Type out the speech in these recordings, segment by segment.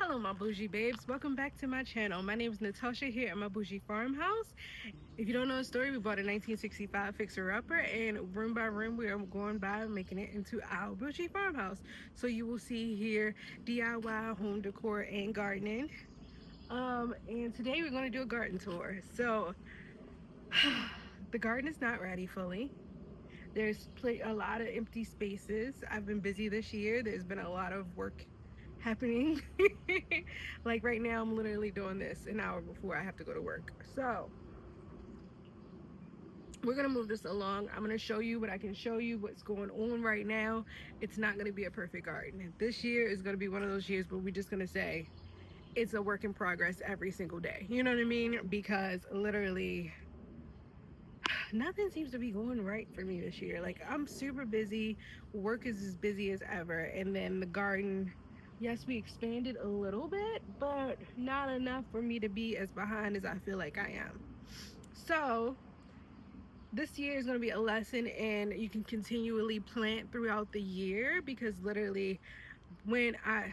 Hello my bougie babes, welcome back to my channel. My name is Natasha here at my bougie farmhouse. If you don't know the story, we bought a 1965 fixer-upper, and room by room we are going by making it into our bougie farmhouse. So you will see here DIY, home decor, and gardening. And today we're going to do a garden tour. So the garden is not ready fully. There's a lot of empty spaces. I've been busy this year. There's been a lot of work happening. Like right now, I'm literally doing this an hour before I have to go to work. So we're gonna move this along. I'm gonna show you what I can show you, what's going on right now. It's not gonna be a perfect garden. This year is gonna be one of those years where we're just gonna say it's a work in progress every single day. You know what I mean? Because literally nothing seems to be going right for me this year. Like, I'm super busy, work is as busy as ever, and then the garden, yes, we expanded a little bit, but not enough for me to be as behind as I feel like I am. So this year is going to be a lesson, and you can continually plant throughout the year, because literally when I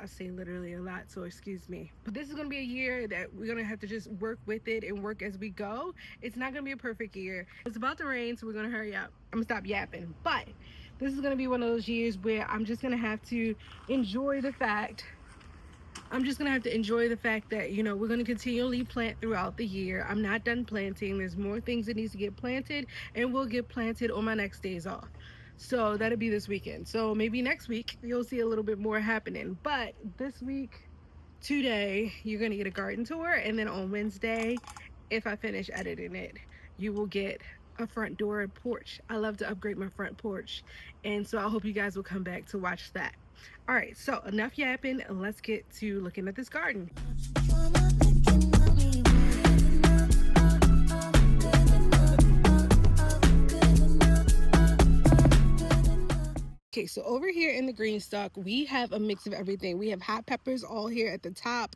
say literally a lot, so excuse me, but this is going to be a year that we're going to have to just work with it and work as we go. It's not going to be a perfect year. It's about to rain, so we're going to hurry up. I'm gonna stop yapping, but this is going to be one of those years where I'm just going to have to enjoy the fact that, you know, we're going to continually plant throughout the year. I'm not done planting. There's more things that needs to get planted, and will get planted on my next days off. So that'll be this weekend. So maybe next week you'll see a little bit more happening. But this week, today, you're going to get a garden tour. And then on Wednesday, if I finish editing it, you will get a front door and porch. I love to upgrade my front porch. And so I hope you guys will come back to watch that. All right, so enough yapping. Let's get to looking at this garden. Okay, so over here in the green stock, we have a mix of everything. We have hot peppers all here at the top.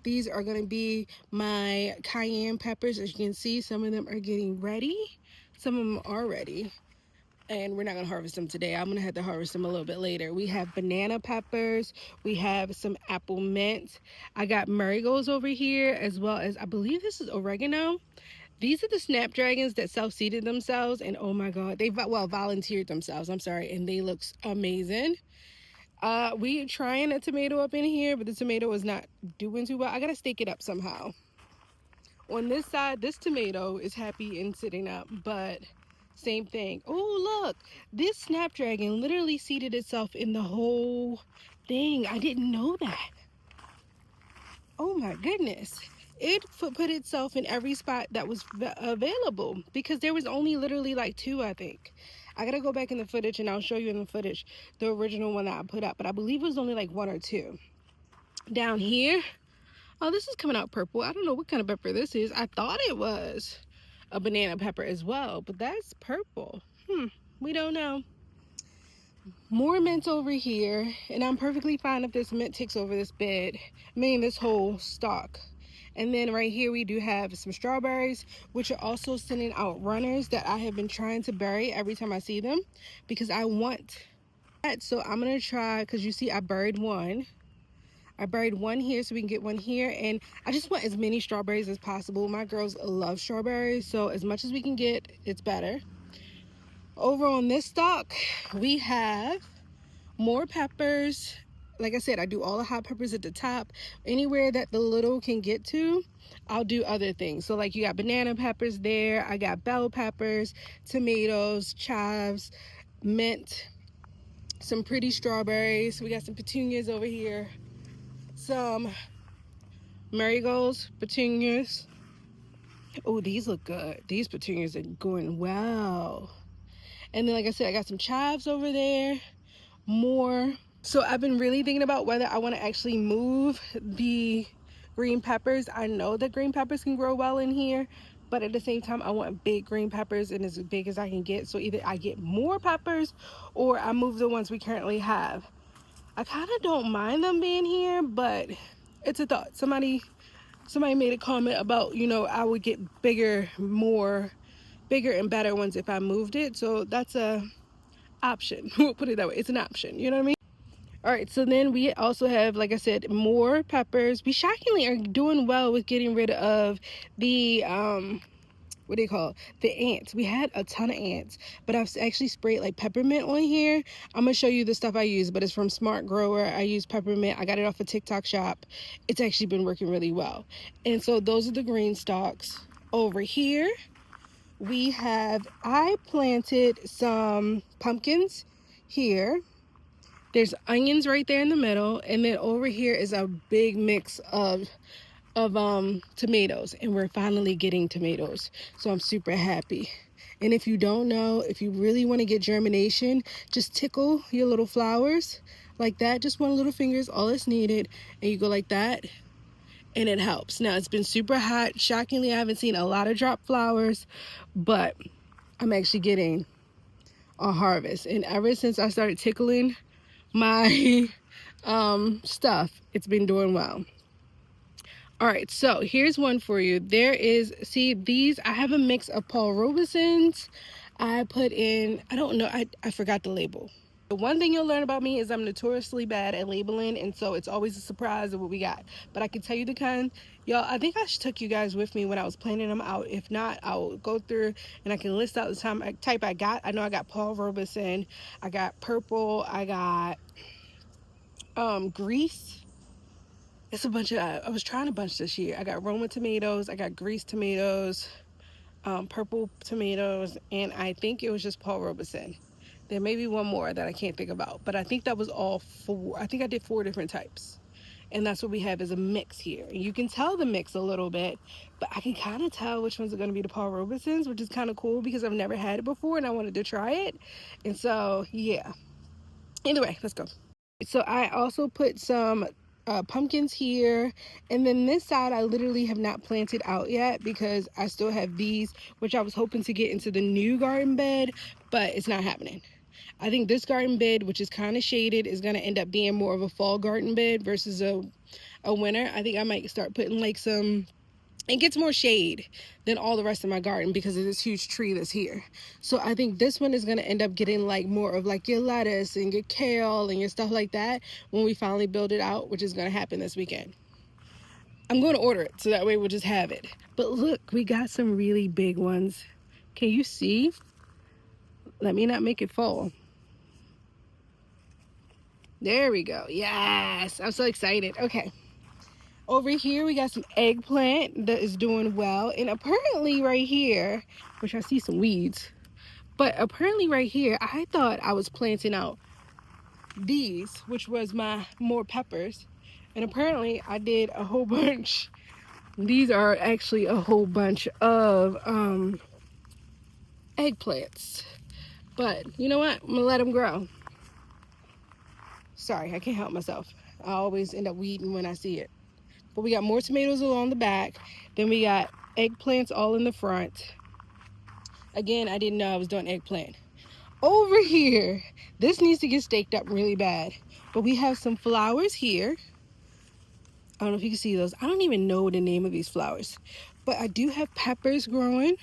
These are going to be my cayenne peppers. As you can see, some of them are getting ready. Some of them are ready. And we're not going to harvest them today. I'm going to have to harvest them a little bit later. We have banana peppers. We have some apple mint. I got marigolds over here, as well as, I believe this is oregano. These are the snapdragons that self-seeded themselves, and oh my god, they volunteered themselves, I'm sorry, and they look amazing. We trying a tomato up in here, but the tomato is not doing too well. I gotta stake it up somehow. On this side, this tomato is happy and sitting up, but same thing. Oh look, this snapdragon literally seeded itself in the whole thing. I didn't know that. Oh my goodness. It put itself in every spot that was available, because there was only literally like 2, I think. I gotta go back in the footage and I'll show you in the footage the original one that I put up, but I believe it was only like 1 or 2. Down here, oh, this is coming out purple. I don't know what kind of pepper this is. I thought it was a banana pepper as well, but that's purple. We don't know. More mint over here, and I'm perfectly fine if this mint takes over this bed, this whole stalk. And then right here we do have some strawberries, which are also sending out runners that I have been trying to bury every time I see them, because I want that. So I'm gonna try, because you see I buried one here, so we can get one here, and I just want as many strawberries as possible. My girls love strawberries, so as much as we can get, it's better. Over on this stalk, we have more peppers. Like I said, I do all the hot peppers at the top. Anywhere that the little can get to, I'll do other things. So like you got banana peppers there. I got bell peppers, tomatoes, chives, mint, some pretty strawberries. We got some petunias over here. Some marigolds, petunias. Oh, these look good. These petunias are going well. And then, like I said, I got some chives over there. More. So I've been really thinking about whether I want to actually move the green peppers. I know that green peppers can grow well in here, but at the same time I want big green peppers, and as big as I can get. So either I get more peppers or I move the ones we currently have. I kind of don't mind them being here, but it's a thought. Somebody made a comment about, you know, I would get bigger and better ones if I moved it. So that's a option. We'll put it that way. It's an option, you know what I mean? All right, so then we also have, like I said, more peppers. We shockingly are doing well with getting rid of the what do you call it? The ants. We had a ton of ants, but I've actually sprayed like peppermint on here. I'm gonna show you the stuff I use, but it's from Smart Grower. I use peppermint. I got it off a TikTok shop. It's actually been working really well. And so those are the green stalks. Over here I planted some pumpkins here. There's onions right there in the middle, and then over here is a big mix of tomatoes, and we're finally getting tomatoes, so I'm super happy. And if you don't know, if you really want to get germination, just tickle your little flowers like that, just one little finger's all it's needed, and you go like that and it helps. Now it's been super hot. Shockingly, I haven't seen a lot of drop flowers, but I'm actually getting a harvest. And ever since I started tickling my stuff, it's been doing well. All right, so here's one for you. There is, see these, I have a mix of Paul Robeson's. I put in, I don't know, I forgot the label. The one thing you'll learn about me is I'm notoriously bad at labeling, and so it's always a surprise of what we got. But I can tell you the kind, y'all, I think I took you guys with me when I was planning them out. If not, I'll go through and I can list out the type I got. I know I got Paul Robeson, I got purple, I got grease. It's a bunch of, I was trying a bunch this year. I got Roma tomatoes, I got grease tomatoes, purple tomatoes, and I think it was just Paul Robeson. There may be one more that I can't think about, but I think that was all four. I think I did 4 different types. And that's what we have is a mix here. You can tell the mix a little bit, but I can kind of tell which ones are going to be the Paul Robesons, which is kind of cool because I've never had it before and I wanted to try it. And so, yeah. Anyway, let's go. So I also put some pumpkins here, and then this side I literally have not planted out yet because I still have these, which I was hoping to get into the new garden bed, but it's not happening. I think this garden bed, which is kind of shaded, is going to end up being more of a fall garden bed versus a winter. I think I might start putting like some, it gets more shade than all the rest of my garden because of this huge tree that's here. So I think this one is going to end up getting like more of like your lettuce and your kale and your stuff like that when we finally build it out, which is going to happen this weekend. I'm going to order it so that way we'll just have it. But look, we got some really big ones. Can you see? Let me not make it fall. There we go. Yes, I'm so excited. Okay. Over here, we got some eggplant that is doing well. And apparently right here, which I see some weeds, but apparently right here, I thought I was planting out these, which was my more peppers. And apparently I did a whole bunch. These are actually a whole bunch of eggplants. But you know what? I'm gonna let them grow. Sorry, I can't help myself. I always end up weeding when I see it. But we got more tomatoes along the back. Then we got eggplants all in the front. Again, I didn't know I was doing eggplant. Over here, this needs to get staked up really bad. But we have some flowers here. I don't know if you can see those. I don't even know the name of these flowers. But I do have peppers growing.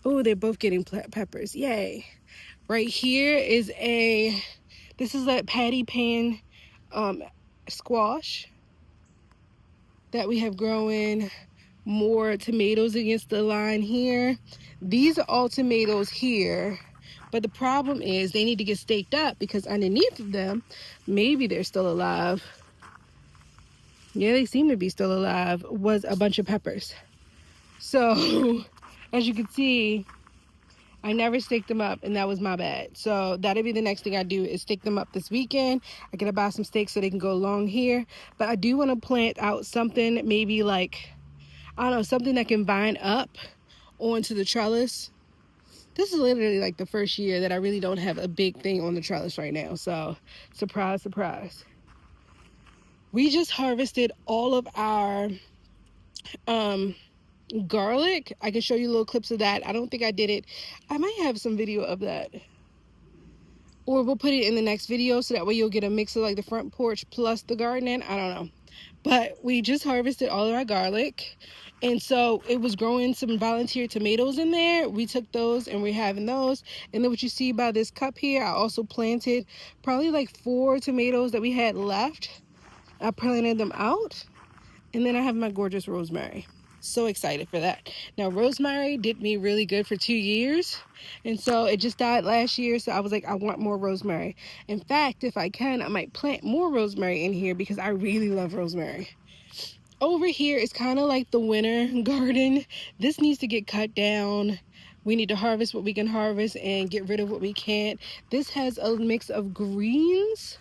Oh, they're both getting peppers. Yay. Right here is this is that patty pan squash that we have growing. More tomatoes against the line here. These are all tomatoes here, but the problem is they need to get staked up because underneath of them, maybe they're still alive. Yeah, they seem to be still alive, was a bunch of peppers. So as you can see, I never staked them up, and that was my bad. So that'll be the next thing I do is stake them up this weekend. I gotta buy some stakes so they can go along here, but I do want to plant out something maybe like, I don't know, something that can vine up onto the trellis. This is literally like the first year that I really don't have a big thing on the trellis right now. So surprise, surprise. We just harvested all of our garlic. I can show you little clips of that. I don't think I did it. I might have some video of that. or we'll put it in the next video so that way you'll get a mix of like the front porch plus the garden. I don't know, but we just harvested all of our garlic, and so it was growing some volunteer tomatoes in there. We took those and we're having those. And then what you see by this cup here, I also planted probably like 4 tomatoes that we had left. I planted them out, and then I have my gorgeous rosemary. So excited for that. Now rosemary did me really good for 2 years, and so it just died last year, so I was like, I want more rosemary. In fact, if I can, I might plant more rosemary in here because I really love rosemary. Over here is kind of like the winter garden. This needs to get cut down. We need to harvest what we can harvest and get rid of what we can't. This has a mix of greens.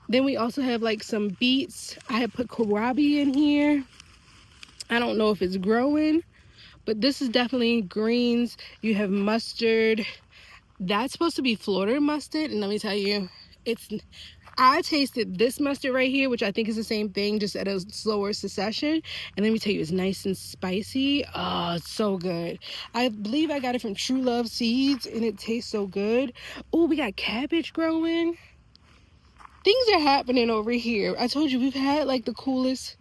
Then we also have like some beets. I have put kohlrabi in here. I don't know if it's growing, but this is definitely greens. You have mustard. That's supposed to be Florida mustard, and let me tell you, I tasted this mustard right here, which I think is the same thing, just at a slower succession, and let me tell you, it's nice and spicy. Oh, it's so good. I believe I got it from True Love Seeds, and it tastes so good. Oh, we got cabbage growing. Things are happening over here. I told you, we've had like the coolest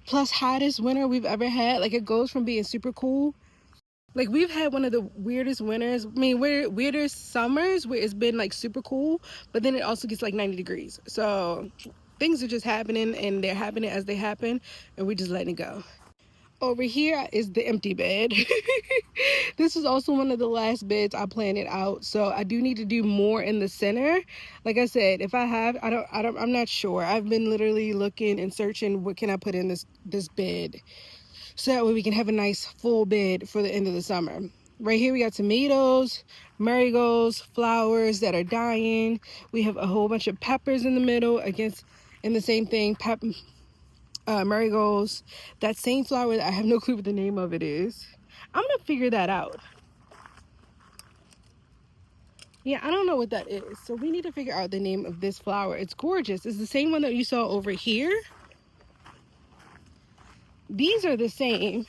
plus hottest winter we've ever had. Like, it goes from being super cool, like we've had one of the weirdest winters, I mean weirder summers where it's been like super cool, but then it also gets like 90 degrees. So things are just happening, and they're happening as they happen, and we're just letting it go. Over here is the empty bed. This is also one of the last beds I planted out, so I do need to do more in the center. Like I said, if I have, I'm not sure. I've been literally looking and searching what can I put in this bed, so that way we can have a nice full bed for the end of the summer. Right here we got tomatoes, marigolds, flowers that are dying. We have a whole bunch of peppers in the middle, in the same thing, marigolds. That same flower that I have no clue what the name of it is. I'm gonna figure that out. Yeah, I don't know what that is, so we need to figure out the name of this flower. It's gorgeous. It's the same one that you saw over here. These are the same.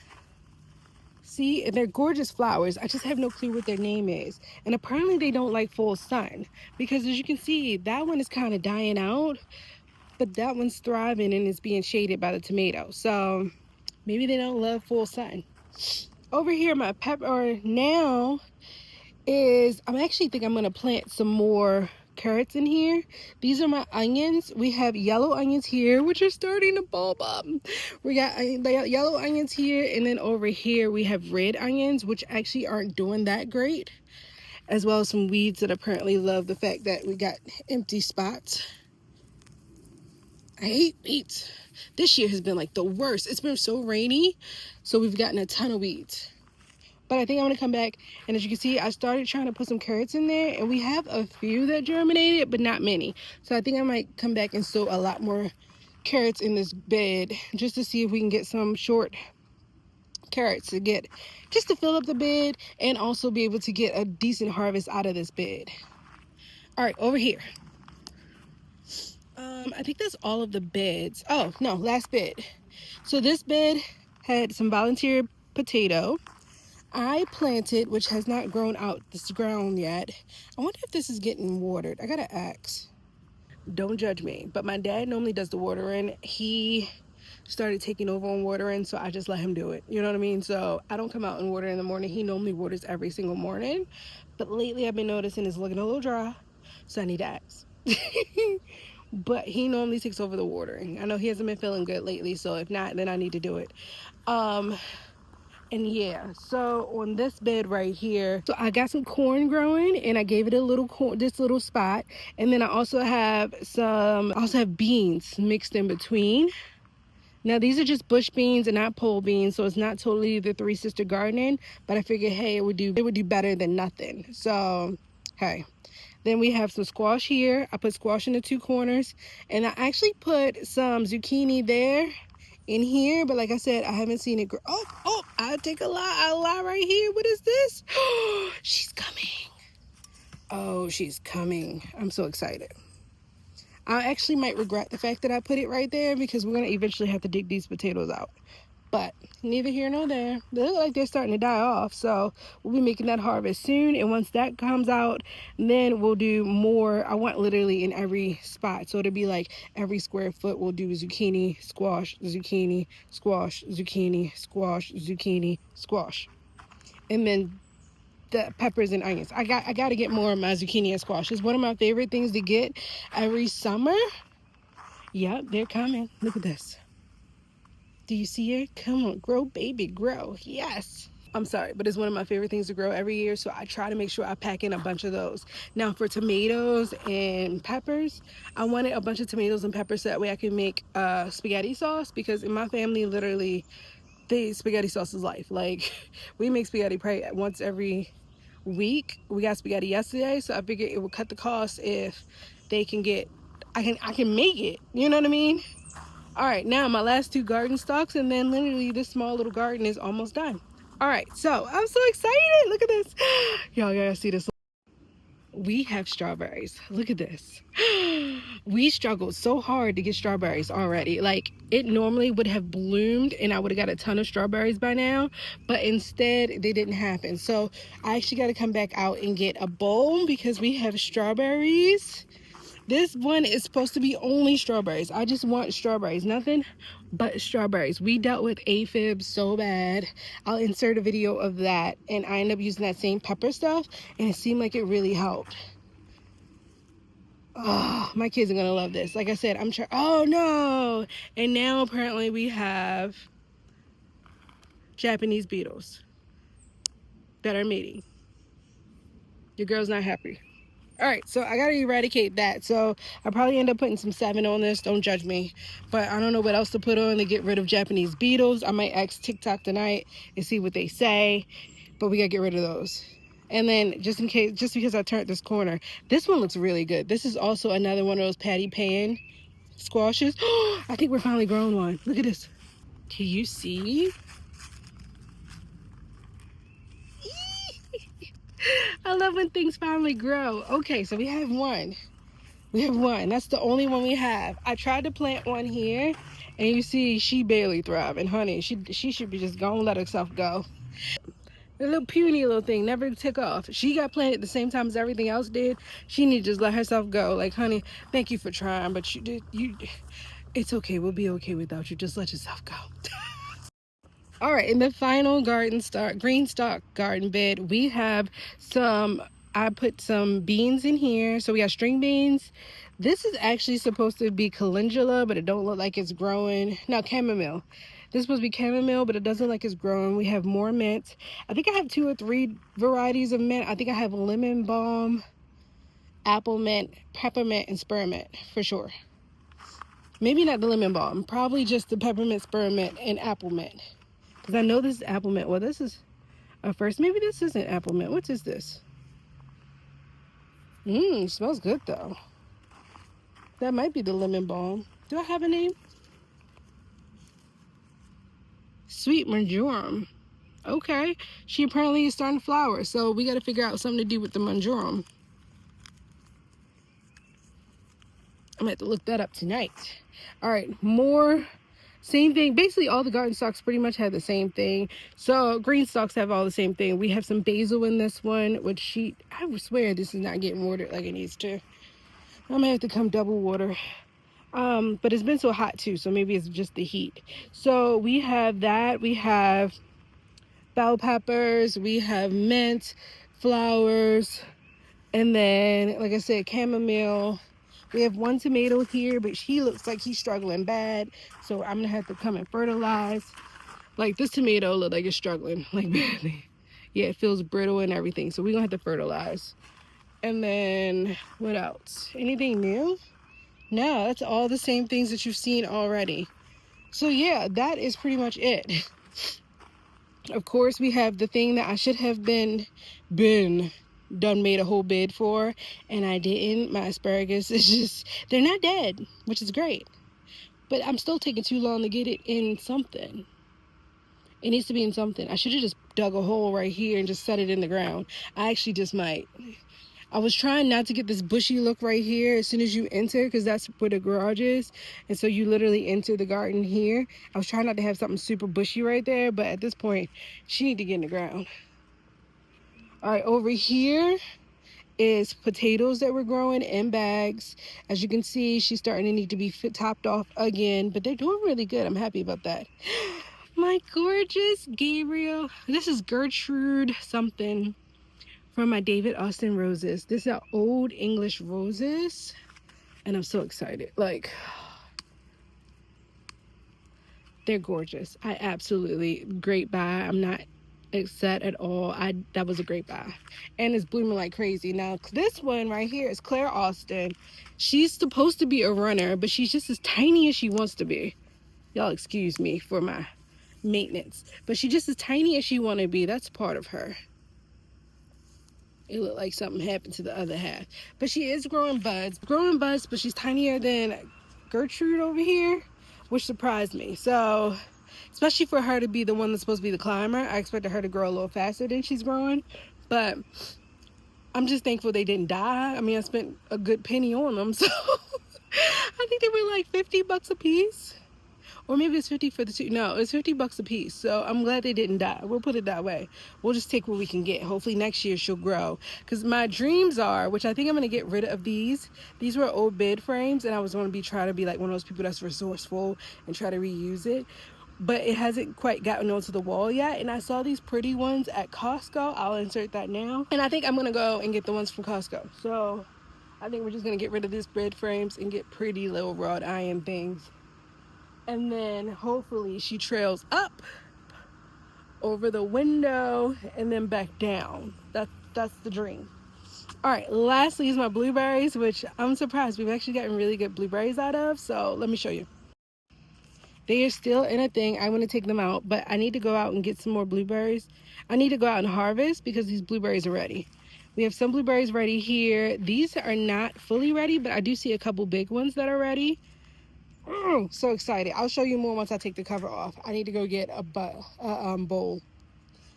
See, they're gorgeous flowers. I just have no clue what their name is. And apparently they don't like full sun, because as you can see, that one is kind of dying out, but that one's thriving and is being shaded by the tomato. So maybe they don't love full sun. Over here, my pepper now is, I actually think I'm going to plant some more carrots in here. These are my onions. We have yellow onions here, which are starting to bulb up. We got the yellow onions here, and then over here we have red onions, which actually aren't doing that great, as well as some weeds that apparently love the fact that we got empty spots. I hate weeds. This year has been like the worst. It's been so rainy, so we've gotten a ton of weeds. But I think I'm going to come back, and as you can see, I started trying to put some carrots in there, and we have a few that germinated, but not many. So I think I might come back and sow a lot more carrots in this bed, just to see if we can get some short carrots just to fill up the bed, and also be able to get a decent harvest out of this bed. All right, over here. I think that's all of the beds. Oh, no, last bed. So this bed had some volunteer potato. I planted, which has not grown out this ground yet. I wonder if this is getting watered. I gotta ask. Don't judge me, but my dad normally does the watering. He started taking over on watering, so I just let him do it. You know what I mean? So I don't come out and water in the morning. He normally waters every single morning, but lately I've been noticing it's looking a little dry, so I need to ask. But he normally takes over the watering. I know he hasn't been feeling good lately, so if not, then I need to do it. And yeah, so on this bed right here, so I got some corn growing, and I gave it a little this little spot. And then I also have beans mixed in between. Now these are just bush beans and not pole beans, so it's not totally the Three Sister gardening, but I figured, hey, it would do better than nothing. So hey. Then we have some squash here. I put squash in the 2 corners, and I actually put some zucchini there in here, but like I said, I haven't seen it grow. Oh, I take a lie right here. What is this? She's coming. Oh, she's coming. I'm so excited. I actually might regret the fact that I put it right there, because we're going to eventually have to dig these potatoes out. But neither here nor there. They look like they're starting to die off, so we'll be making that harvest soon. And once that comes out, then we'll do more. I want literally in every spot, so it'll be like every square foot we'll do zucchini, squash, zucchini, squash, zucchini, squash, zucchini, squash, and then the peppers and onions. I got to get more of my zucchini and squash. It's one of my favorite things to get every summer. Yep, they're coming. Look at this. Do you see it? Come on, grow, baby, grow. Yes. I'm sorry, but it's one of my favorite things to grow every year, so I try to make sure I pack in a bunch of those. Now, for tomatoes and peppers, I wanted a bunch of tomatoes and peppers so that way I can make spaghetti sauce, because in my family, literally, spaghetti sauce is life. Like, we make spaghetti probably once every week. We got spaghetti yesterday, so I figured it would cut the cost if they can get, I can make it. You know what I mean? All right, now my last 2 garden stalks, and then literally this small little garden is almost done. All right, so I'm so excited. Look at this. Y'all gotta see this. We have strawberries. Look at this. We struggled so hard to get strawberries already. Like, it normally would have bloomed and I would have got a ton of strawberries by now, but instead they didn't happen. So I actually got to come back out and get a bowl because we have strawberries. This one is supposed to be only strawberries. I just want strawberries, nothing but strawberries. We dealt with aphids so bad. I'll insert a video of that, and I ended up using that same pepper stuff, and it seemed like it really helped. Oh, my kids are gonna love this. Like I said, I'm sure. Oh no! And now apparently we have Japanese beetles that are mating. Your girl's not happy. All right, so I gotta eradicate that. So I probably end up putting some 7 on this. Don't judge me, but I don't know what else to put on to get rid of Japanese beetles. I might ask TikTok tonight and see what they say, but we gotta get rid of those. And then just in case, just because I turned this corner, this one looks really good. This is also another one of those patty pan squashes. I think we're finally growing one. Look at this. Can you see? I love when things finally grow. Okay, so we have one. We have one. That's the only one we have. I tried to plant one here, and you see she barely thrive. And honey, she should be just gonna let herself go. A little puny little thing never took off. She got planted at the same time as everything else did. She need to just let herself go. Like, honey, thank you for trying, but it's okay. We'll be okay without you. Just let yourself go. All right, in the final green stock garden bed, we have I put some beans in here. So we got string beans. This is actually supposed to be calendula, but it don't look like it's growing. No, chamomile. This is supposed to be chamomile, but it doesn't look like it's growing. We have more mint. I think I have 2 or 3 varieties of mint. I think I have lemon balm, apple mint, peppermint, and spearmint for sure. Maybe not the lemon balm. Probably just the peppermint, spearmint, and apple mint. Because I know this is apple mint. Well, this is a first. Maybe this isn't apple mint. What is this? Smells good though. That might be the lemon balm. Do I have a name? Sweet marjoram. Okay. She apparently is starting to flower. So we got to figure out something to do with the marjoram. I'm going to have to look that up tonight. All right. More. Same thing. Basically, all the garden stalks pretty much have the same thing. So green stalks have all the same thing. We have some basil in this one, which I swear this is not getting watered like it needs to. I'm gonna have to come double water. But it's been so hot too, so maybe it's just the heat. So we have that. We have bell peppers. We have mint, flowers, and then, like I said, chamomile. We have 1 tomato here, but he looks like he's struggling bad. So I'm going to have to come and fertilize. Like, this tomato looks like it's struggling, like, badly. Yeah, it feels brittle and everything. So we're going to have to fertilize. And then, what else? Anything new? No, that's all the same things that you've seen already. So, yeah, that is pretty much it. Of course, we have the thing that I should have been made a whole bed for, and I didn't. My asparagus is just, they're not dead, which is great, but I'm still taking too long to get it in something. It needs to be in something. I should have just dug a hole right here and just set it in the ground. I actually just might. I was trying not to get this bushy look right here as soon as you enter, because that's where the garage is. And so you literally enter the garden here. I was trying not to have something super bushy right there, but at this point, she need to get in the ground. All right, over here is potatoes that we're growing in bags. As you can see, she's starting to need to be topped off again, but they're doing really good. I'm happy about that. My gorgeous Gabriel. This is Gertrude something from my David Austin roses. These are old English roses, and I'm so excited. Like, they're gorgeous. I absolutely, great buy. I'm not upset at all. That was a great buy, and it's blooming like crazy. Now this one right here is Claire Austin. She's supposed to be a runner, but she's just as tiny as she wants to be. Y'all excuse me for my maintenance, but she's just as tiny as she want to be. That's part of her. It looked like something happened to the other half, but she is growing buds, but she's tinier than Gertrude over here, which surprised me. So especially for her to be the one that's supposed to be the climber, I expected her to grow a little faster than she's growing, but I'm just thankful they didn't die. I mean, I spent a good penny on them, so I think they were like $50 a piece. Or maybe it's 50 for the two. No, it's $50 a piece. So I'm glad they didn't die. We'll put it that way. We'll just take what we can get. Hopefully next year she'll grow. Because my dreams are, which I think I'm going to get rid of these. These were old bed frames, and I was going to try to be like one of those people that's resourceful and try to reuse it. But it hasn't quite gotten onto the wall yet. And I saw these pretty ones at Costco. I'll insert that now. And I think I'm going to go and get the ones from Costco. So I think we're just going to get rid of these bed frames and get pretty little wrought iron things. And then hopefully she trails up over the window and then back down. That's the dream. All right, lastly is my blueberries, which I'm surprised we've actually gotten really good blueberries out of. So let me show you. They are still in a thing. I want to take them out, but I need to go out and get some more blueberries. I need to go out and harvest because these blueberries are ready. We have some blueberries ready here. These are not fully ready, but I do see a couple big ones that are ready. Oh, so excited. I'll show you more once I take the cover off. I need to go get a bowl,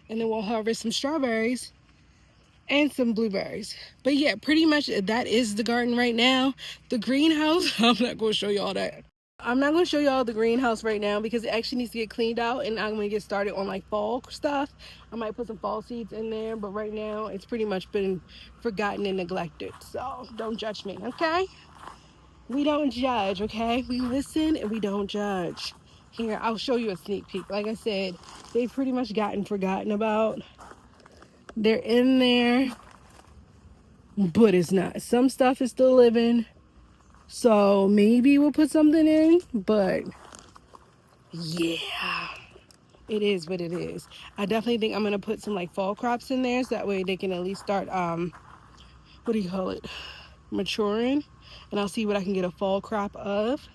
and then we'll harvest some strawberries and some blueberries. But yeah, pretty much that is the garden right now. The greenhouse, I'm not going to show y'all that. I'm not going to show y'all the greenhouse right now because it actually needs to get cleaned out, and I'm going to get started on like fall stuff. I might put some fall seeds in there, but right now it's pretty much been forgotten and neglected. So don't judge me, okay? We don't judge, okay? We listen and we don't judge. Here, I'll show you a sneak peek. Like I said, they've pretty much gotten forgotten about. They're in there, but it's not. Some stuff is still living, so maybe we'll put something in, but yeah, it is what it is. I definitely think I'm going to put some like fall crops in there, so that way they can at least start, what do you call it? Maturing. And I'll see what I can get a fall crop of.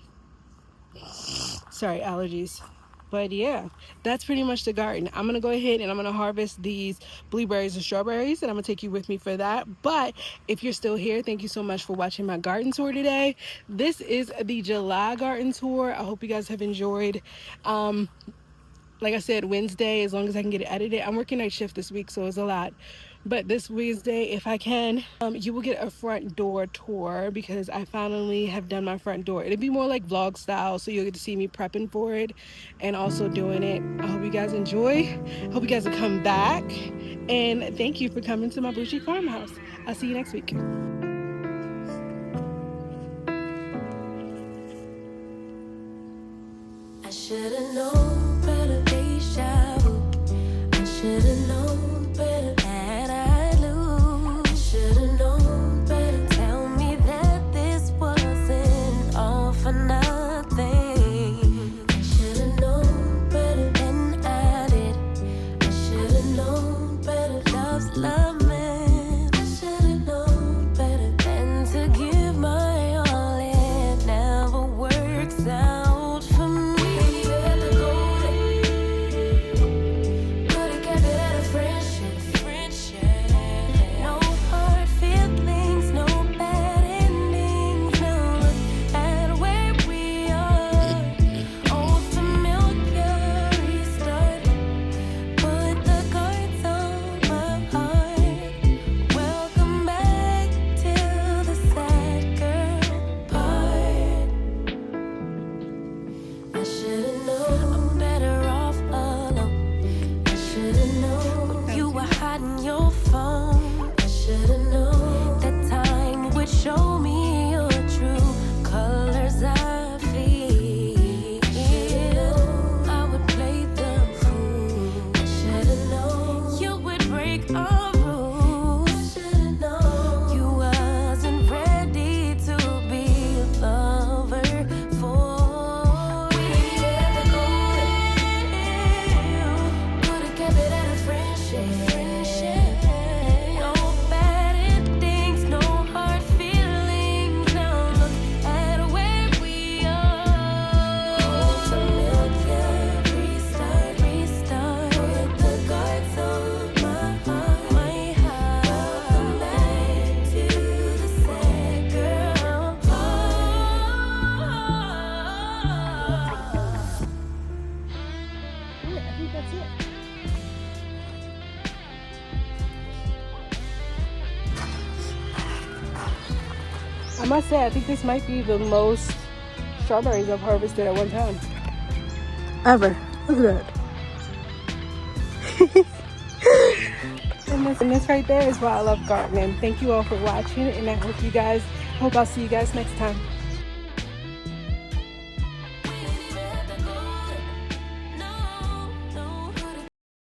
Sorry, allergies. But yeah, that's pretty much the garden. I'm going to go ahead and I'm going to harvest these blueberries and strawberries, and I'm going to take you with me for that. But if you're still here, thank you so much for watching my garden tour today. This is the July garden tour. I hope you guys have enjoyed. Like I said, Wednesday, as long as I can get it edited. I'm working night shift this week, so it's a lot. But this Wednesday, if I can, you will get a front door tour because I finally have done my front door. It'll be more like vlog style, so you'll get to see me prepping for it and also doing it. I hope you guys enjoy. I hope you guys will come back. And thank you for coming to my Bougie Farmhouse. I'll see you next week. I should have known better, Aisha. I should have known better that I'd lose. I should have known better. Tell me that this wasn't all for nothing. I should have known better than I did. I should have known better. Love's love, man. I should have known better than to give my all. It never works out for me. We had to go must say, I think this might be the most strawberries I've harvested at one time. Ever. Look at that. And this right there is why I love gardening. Thank you all for watching, and I hope I'll see you guys next time.